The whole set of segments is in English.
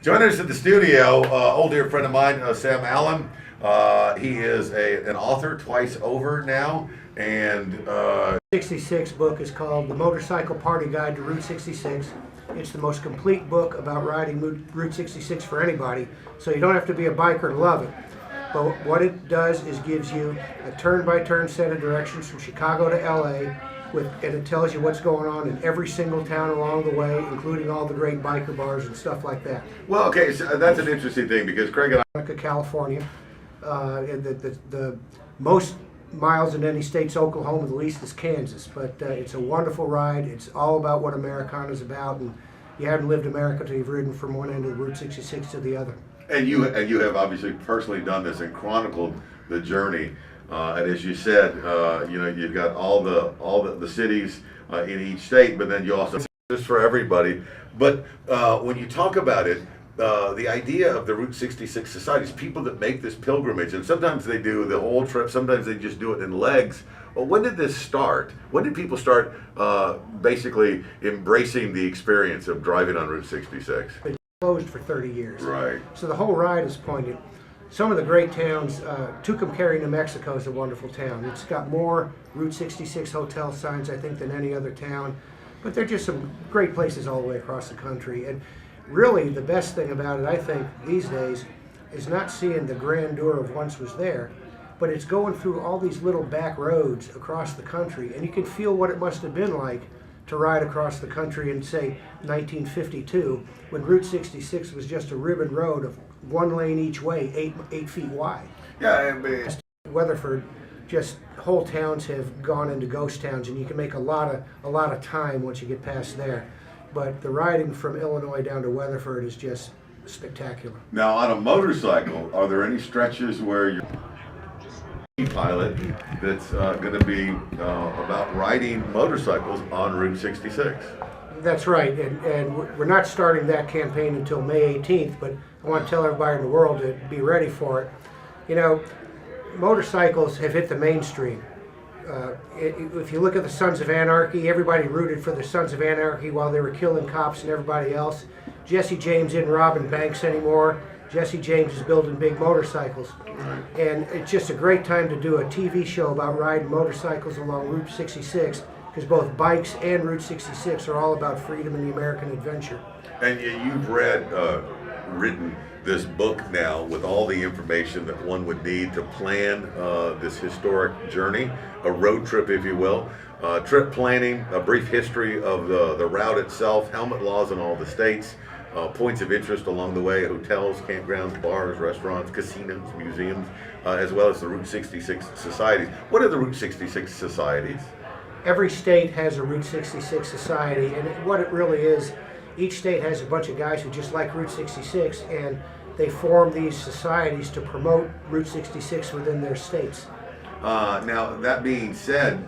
Joining us at the studio, old dear friend of mine, Sam Allen. He is an author twice over now, and 66 book is called The Motorcycle Party Guide to Route 66. It's the most complete book about riding Route 66 for anybody, so you don't have to be a biker to love it. But what it does is gives you a turn-by-turn set of directions from Chicago to LA, and it tells you what's going on in every single town along the way, including all the great biker bars and stuff like that. well, okay, so that's an interesting thing because Craig and I. California, and the most miles in any state's Oklahoma, the least is Kansas. But it's a wonderful ride. It's all about what Americana's about, and you haven't lived America till you've ridden from one end of the Route 66 to the other. And you have obviously personally done this and chronicled the journey. And as you said, you've got all the cities in each state, but then you also just for everybody. But when you talk about it, the idea of the Route 66 societies, people that make this pilgrimage, and sometimes they do the whole trip, sometimes they just do it in legs. Well, when did this start? When did people start basically embracing the experience of driving on Route 66? It's closed for 30 years. Right. So the whole ride is pointed. Some of the great towns, Tucumcari, New Mexico is a wonderful town. It's got more Route 66 hotel signs, I think, than any other town. But they're just some great places all the way across the country. And really, the best thing about it, I think, these days, is not seeing the grandeur of once was there, but it's going through all these little back roads across the country, and you can feel what it must have been like to ride across the country in, say, 1952, when Route 66 was just a ribbon road of one lane each way, eight feet wide. Yeah, I mean, Weatherford, just whole towns have gone into ghost towns, and you can make a lot of time once you get past there. But the riding from Illinois down to Weatherford is just spectacular. now on a motorcycle, are there any stretches where you're pilot that's going to be about riding motorcycles on Route 66? That's right, and we're not starting that campaign until May 18th, but I want to tell everybody in the world to be ready for it. You know, motorcycles have hit the mainstream. If you look at the Sons of Anarchy, everybody rooted for the Sons of Anarchy while they were killing cops and everybody else. Jesse James isn't robbing banks anymore. Jesse James is building big motorcycles. And it's just a great time to do a TV show about riding motorcycles along Route 66, because both bikes and Route 66 are all about freedom and the American adventure. And you've written this book now with all the information that one would need to plan this historic journey, a road trip, if you will. Trip planning, a brief history of the route itself, helmet laws in all the states, points of interest along the way, hotels, campgrounds, bars, restaurants, casinos, museums, as well as the Route 66 societies. What are the Route 66 societies? Every state has a Route 66 society, and what it really is, each state has a bunch of guys who just like Route 66, and they form these societies to promote Route 66 within their states. Now, that being said,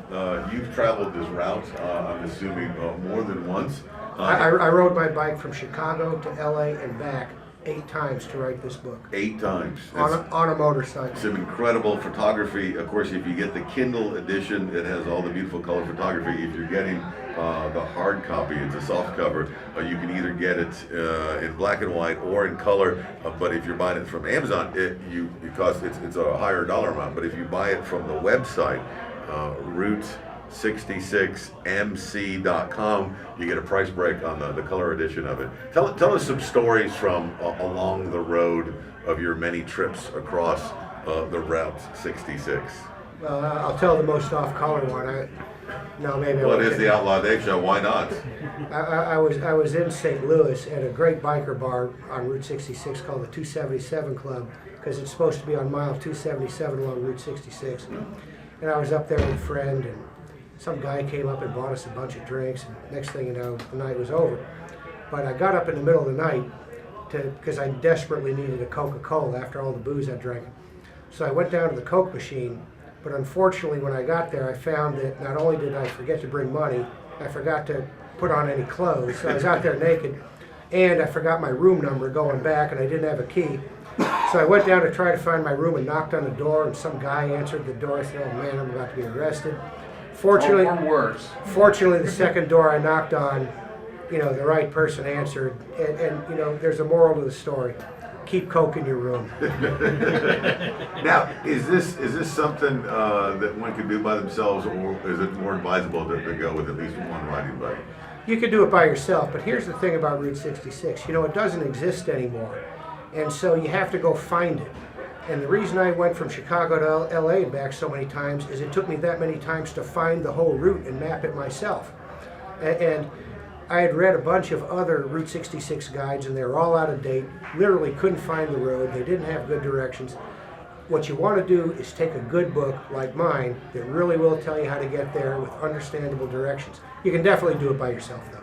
you've traveled this route, I'm assuming, more than once. I rode my bike from Chicago to LA and back 8 times to write this book. 8 times. On a motorcycle. Some incredible photography. Of course, if you get the Kindle edition, it has all the beautiful color photography. If you're getting the hard copy, it's a soft cover. You can either get it in black and white or in color. But if you're buying it from Amazon, it's a higher dollar amount. But if you buy it from the website, Route66MC.com, you get a price break on the color edition of it. Tell us some stories from along the road of your many trips across the Route 66. Well, I'll tell the most off-color one. Well, it is the Outlaw Dave Show. Why not? I was in St. Louis at a great biker bar on Route 66 called the 277 Club, because it's supposed to be on mile 277 along Route 66. And I was up there with a friend, and some guy came up and bought us a bunch of drinks, and next thing you know, the night was over. But I got up in the middle of the night because I desperately needed a Coca-Cola after all the booze I drank. So I went down to the Coke machine, but unfortunately when I got there, I found that not only did I forget to bring money, I forgot to put on any clothes. So I was out there naked, and I forgot my room number going back, and I didn't have a key. So I went down to try to find my room and knocked on the door, and some guy answered the door. I said, "Oh man, I'm about to be arrested." Fortunately, the second door I knocked on, the right person answered. And there's a moral to the story. Keep Coke in your room. Now, is this something that one can do by themselves, or is it more advisable to go with at least one riding buddy? You can do it by yourself, but here's the thing about Route 66. It doesn't exist anymore. And so you have to go find it. And the reason I went from Chicago to LA and back so many times is it took me that many times to find the whole route and map it myself. And I had read a bunch of other Route 66 guides, and they were all out of date. Literally couldn't find the road. They didn't have good directions. What you want to do is take a good book like mine that really will tell you how to get there with understandable directions. You can definitely do it by yourself, though.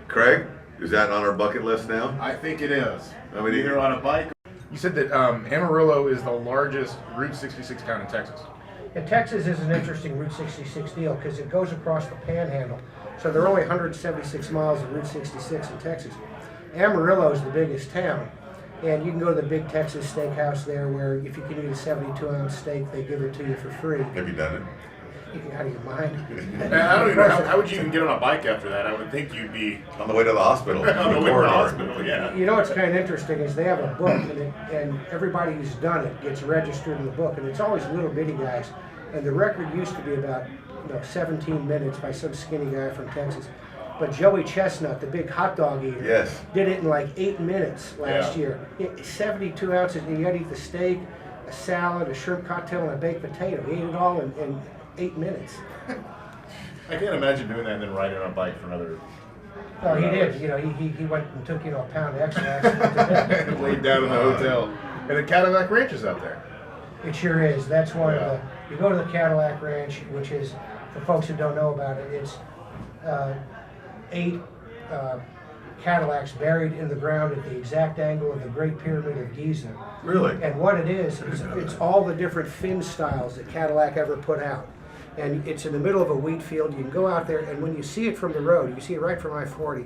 Craig, is that on our bucket list now? I think it is. I mean, Either on a bike. You said that Amarillo is the largest Route 66 town in Texas. And Texas is an interesting Route 66 deal because it goes across the Panhandle. So there are only 176 miles of Route 66 in Texas. Amarillo is the biggest town. And you can go to the Big Texas Steakhouse there, where if you can eat a 72-ounce steak, they give it to you for free. Have you done it? You can out of your mind. I don't even know how would you even get on a bike after that. I would think you'd be On the way to the hospital. on the way to the hospital. Yeah. What's kind of interesting is they have a book, and everybody who's done it gets registered in the book, and it's always little bitty guys. And the record used to be about 17 minutes by some skinny guy from Texas. But Joey Chestnut, the big hot dog eater, Yes. did it in like 8 minutes last Yeah. year. 72 ounces, and you got to eat the steak, a salad, a shrimp cocktail, and a baked potato. He ate it all in 8 minutes. I can't imagine doing that and then riding on a bike for another. Oh, he did. He went and took a pound of X-Lax. Laid down in the hotel. And the Cadillac Ranch is out there. It sure is. That's one Yeah. of the. You go to the Cadillac Ranch, which is, for folks who don't know about it, it's 8 Cadillacs buried in the ground at the exact angle of the Great Pyramid of Giza. Really? And what it is it's all the different fin styles that Cadillac ever put out. And it's in the middle of a wheat field. You can go out there, and when you see it from the road, you see it right from I-40,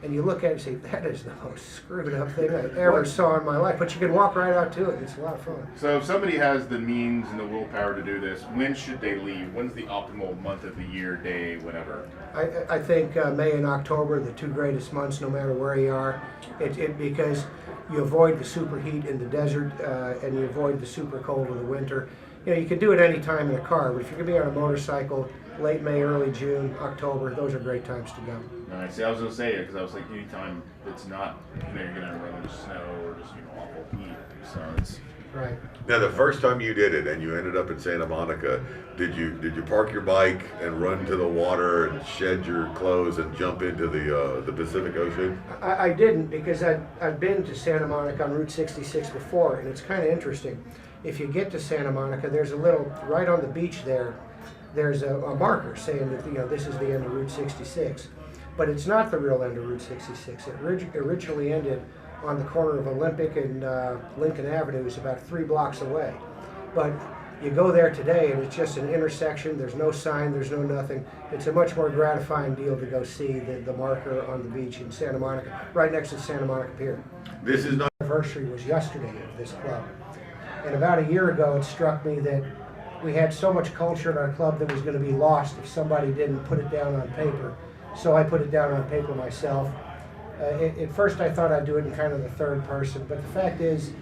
and you look at it and say, that is the most screwed up thing I ever saw in my life. But you can walk right out to it. It's a lot of fun. So if somebody has the means and the willpower to do this, when should they leave? When's the optimal month of the year, day, whatever? I think May and October are the 2 greatest months, no matter where you are. Because you avoid the super heat in the desert, and you avoid the super cold of the winter. You can do it any time in a car, but if you're going to be on a motorcycle, late May, early June, October, those are great times to go. All right, see, I was going to say it because I was like, anytime it's not, you're going to run into snow or just, awful heat. So it's. Right. Now, the first time you did it and you ended up in Santa Monica, did you park your bike and run to the water and shed your clothes and jump into the Pacific Ocean? I didn't, because I've been to Santa Monica on Route 66 before, and it's kind of interesting. If you get to Santa Monica, there's a little, right on the beach there's a marker saying that this is the end of Route 66. But it's not the real end of Route 66. It originally ended on the corner of Olympic and Lincoln Avenues, about 3 blocks away. But you go there today and it's just an intersection. There's no sign, there's no nothing. It's a much more gratifying deal to go see the marker on the beach in Santa Monica, right next to Santa Monica Pier. This is not. The anniversary was yesterday of this club. And about a year ago, it struck me that we had so much culture in our club that was going to be lost if somebody didn't put it down on paper. So I put it down on paper myself. At first, I thought I'd do it in kind of the third person, but the fact is,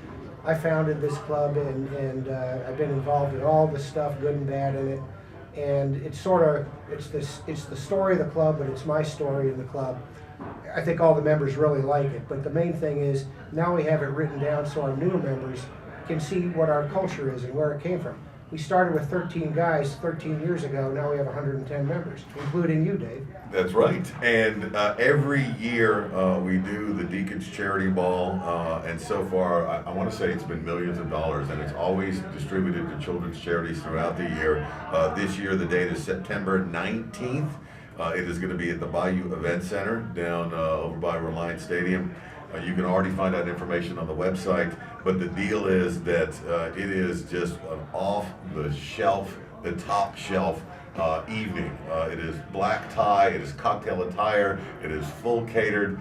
I founded this club, and I've been involved in all the stuff, good and bad, in it. And it's the story of the club, but it's my story in the club. I think all the members really like it, but the main thing is now we have it written down so our new members can see what our culture is and where it came from. We started with 13 guys 13 years ago. Now we have 110 members, including you, Dave. That's right. And every year we do the Deacon's Charity Ball, and so far I want to say it's been millions of dollars, and it's always distributed to children's charities throughout the year. This year the date is September 19th. It is going to be at the Bayou Event Center down over by Reliance Stadium. You can already find out information on the website, but the deal is that it is just an off-the-shelf, the top shelf evening. It is black tie, it is cocktail attire, it is full catered.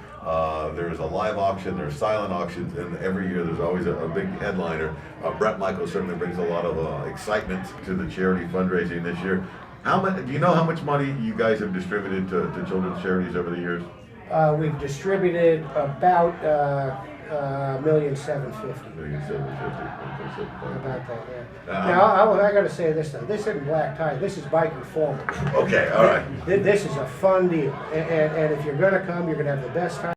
There's a live auction, there's silent auctions, and every year there's always a big headliner. Brett Michael certainly brings a lot of excitement to the charity fundraising this year. Do you know how much money you guys have distributed to children's charities over the years? We've distributed about $1,750,000. About that, yeah. Now, I got to say this though. This isn't black tie. This is biker forward. Okay, all right. This is a fun deal, and if you're going to come, you're going to have the best time.